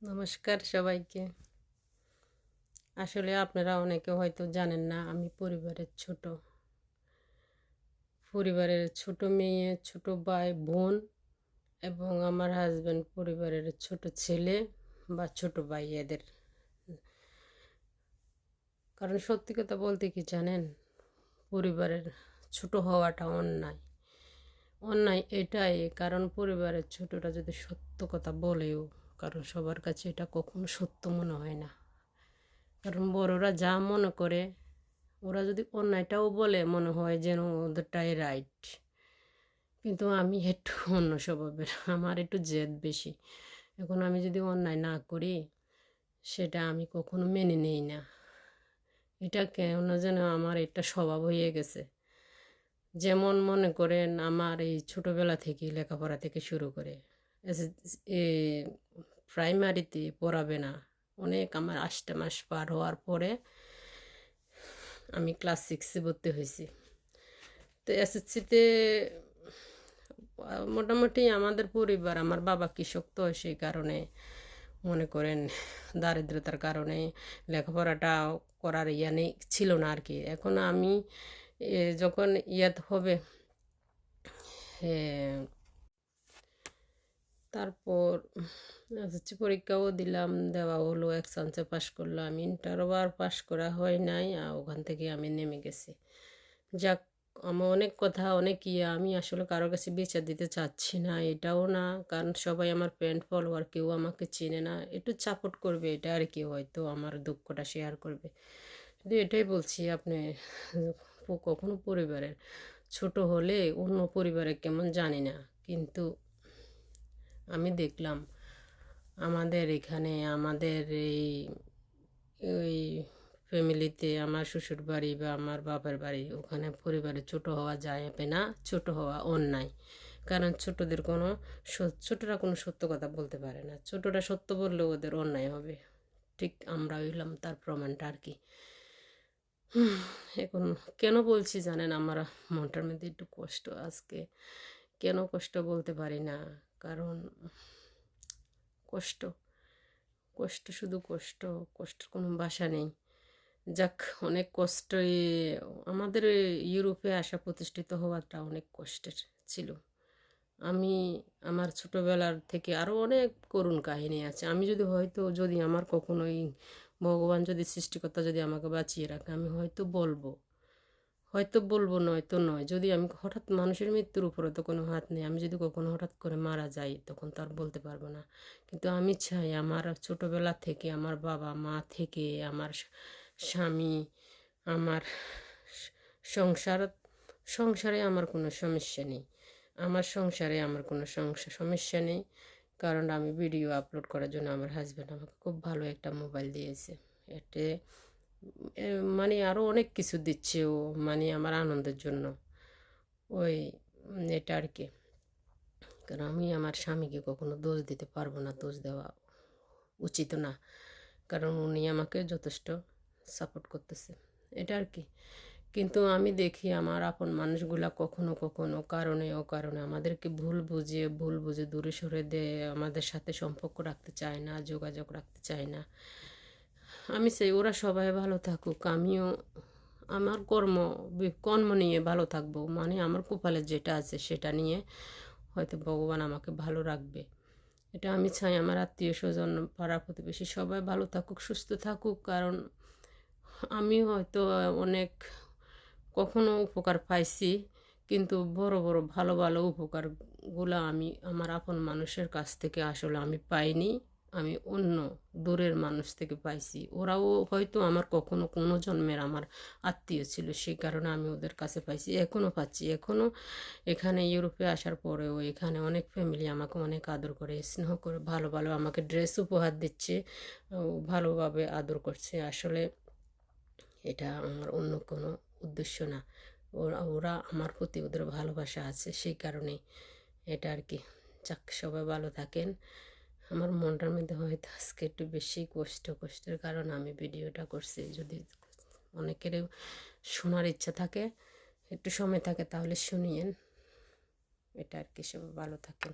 নমস্কার সবাইকে। আসলে আপনারা অনেকে হয়তো জানেন না, আমি পরিবারের ছোট মেয়ে, ছোট ভাই বোন এবং আমার হাজব্যান্ড পরিবারের ছোট ছেলে বা ছোট ভাই এদের। কারণ সত্যি কথা বলতে কি জানেন, পরিবারের ছোট হওয়াটা অন্যায়। অন্যায় এটাই কারণ পরিবারের ছোটরা যদি সত্য কথা বলেও, কারণ সবার কাছে এটা কখনো সত্য মনে হয় না। কারণ বড়রা যা মনে করে, ওরা যদি অন্যায়টাও বলে মনে হয় যেন ওদেরটাই রাইট। কিন্তু আমি একটু অন্য স্বভাবের, আমার একটু জেদ বেশি। এখন আমি যদি অন্যায় না করি, সেটা আমি কখনো মেনে নেই না। এটা কেন যেন আমার একটা স্বভাব হয়ে গেছে। যেমন মনে করেন, আমার এই ছোটোবেলা থেকে লেখাপড়া থেকে শুরু করে এ প্রাইমারিতে পড়াবে না, অনেক আমার 8টা মাস পার হওয়ার পরে আমি ক্লাস 6-এ ভর্তি হয়েছি। তো এসএসসিতে মোটামুটি আমাদের পরিবার, আমার বাবা কৃষক, তো সেই কারণে মনে করেন দারিদ্রতার কারণে লেখাপড়াটা করার নেই, ছিল না আর কি। এখন আমি যখন হবে, তারপর এসএসসি পরীক্ষাও দিলাম, দেওয়া হলো, এক চান্সে পাশ করলাম। ইন্টারও আর পাশ করা হয় নাই, আর ওখান থেকে আমি নেমে গেছি। যাক, আমার অনেক কথা, অনেক আমি আসলে কারোর কাছে বিচার দিতে চাচ্ছি না, এটাও না। কারণ সবাই আমার ফ্রেন্ড ফলোয়ার, কেউ আমাকে চেনে না, একটু সাপোর্ট করবে এটা আর কি, হয়তো আমার দুঃখটা শেয়ার করবে। শুধু এটাই বলছি, আপনি কখনো পরিবারের ছোট হলে অন্য পরিবারে কেমন জানি না, কিন্তু আমি দেখলাম আমাদের এখানে, আমাদের ওই ফ্যামিলিতে, আমার শ্বশুর বাড়ি বা আমার বাবার বাড়ি, ওখানে পরিবারে ছোট হওয়া যাবে না, ছোট হওয়া অন্যায়। কারণ ছোটরা কোনো সত্য কথা বলতে পারে না, ছোটরা সত্য বললেও ওদের অন্যায় হবে। ঠিক আমরা হইলাম তার প্রমাণটা আর কি। এখন কেন বলছি জানেন, আমার মনটার মধ্যে একটু কষ্ট আজকে। কেন কষ্ট বলতে পারি না, কারণ কষ্ট, কষ্ট, শুধু কষ্ট, কষ্টের কোনো ভাষা নেই। যাক, অনেক কষ্টই আমাদের ইউরোপে আসা, প্রতিষ্ঠিত হওয়াটা অনেক কষ্টের ছিল। আমি আমার ছোটোবেলার থেকে আরও অনেক করুণ কাহিনী আছে। আমি যদি আমার কখনোই ভগবান, যদি সৃষ্টিকর্তা যদি আমাকে বাঁচিয়ে রাখে, আমি হয়তো বলবো, নয়তো নয়। যদি আমি হঠাৎ, মানুষের মৃত্যুর উপরে তো কোনো হাত নেই, আমি যদি কখনো হঠাৎ করে মারা যাই, তখন তো আর বলতে পারবো না। কিন্তু আমি চাই আমার ছোটোবেলা থেকে, আমার বাবা মা থেকে, আমার স্বামী, আমার সংসার, সংসারে আমার কোনো সমস্যা নেই। আমার সংসারে আমার কোনো সমস্যা নেই। কারণ আমি ভিডিও আপলোড করার জন্য আমার হাজব্যান্ড আমাকে খুব ভালো একটা মোবাইল দিয়েছে। এতে মানে আরও অনেক কিছু দিচ্ছে ও, মানে আমার আনন্দের জন্য। ওই এটা আর কি। কারণ আমি আমার স্বামীকে কখনো দোষ দিতে পারবো না, দোষ দেওয়া উচিত না। কারণ উনি আমাকে যথেষ্ট সাপোর্ট করতেছে, এটা আর কি। কিন্তু আমি দেখি আমার আপন মানুষগুলা কখনো কখনো কারণে আমাদেরকে ভুল বুঝে দূরে সরে দেয়, আমাদের সাথে সম্পর্ক রাখতে চায় না, যোগাযোগ রাখতে চায় না। আমি চাই ওরা সবাই ভালো থাকুক, আমিও আমার কর্ম নিয়ে ভালো থাকবো। মানে আমার কপালে যেটা আছে সেটা নিয়ে হয়তো ভগবান আমাকে ভালো রাখবে, এটা আমি চাই। আমার আত্মীয় স্বজন, পাড়া প্রতিবেশী সবাই ভালো থাকুক, সুস্থ থাকুক। কারণ আমি হয়তো অনেক কখনো উপকার পাইছি, কিন্তু বড় বড় ভালো ভালো উপকারগুলো আমি আমার আপন মানুষের কাছ থেকে আসলে আমি পাইনি। আমি অন্য দূরের মানুষ থেকে পাইছি। ওরাও হয়তো আমার কখনো কোনো জন্মের আমার আত্মীয় ছিল, সেই কারণে আমি ওদের কাছে পাইছি, এখনও পাচ্ছি। এখনও এখানে ইউরোপে আসার পরেও এখানে অনেক ফ্যামিলি আমাকে অনেক আদর করে, স্নেহ করে, ভালো ভালো আমাকে ড্রেস উপহার দিচ্ছে, ভালোভাবে আদর করছে। আসলে এটা আমার অন্য কোনো উদ্দেশ্য না, ওরা ওরা আমার প্রতি ওদের ভালোবাসা আছে, সেই কারণেই এটা আর কি। যাক, সবাই ভালো থাকেন। আমার মনটার মধ্যে হয়তো আজকে একটু বেশি কষ্টের কারণ আমি ভিডিওটা করছি। যদি অনেকেরও শোনার ইচ্ছা থাকে, একটু সময় থাকে, তাহলে শুনিয়েন, এটা আর কি। সবাই ভালো থাকেন।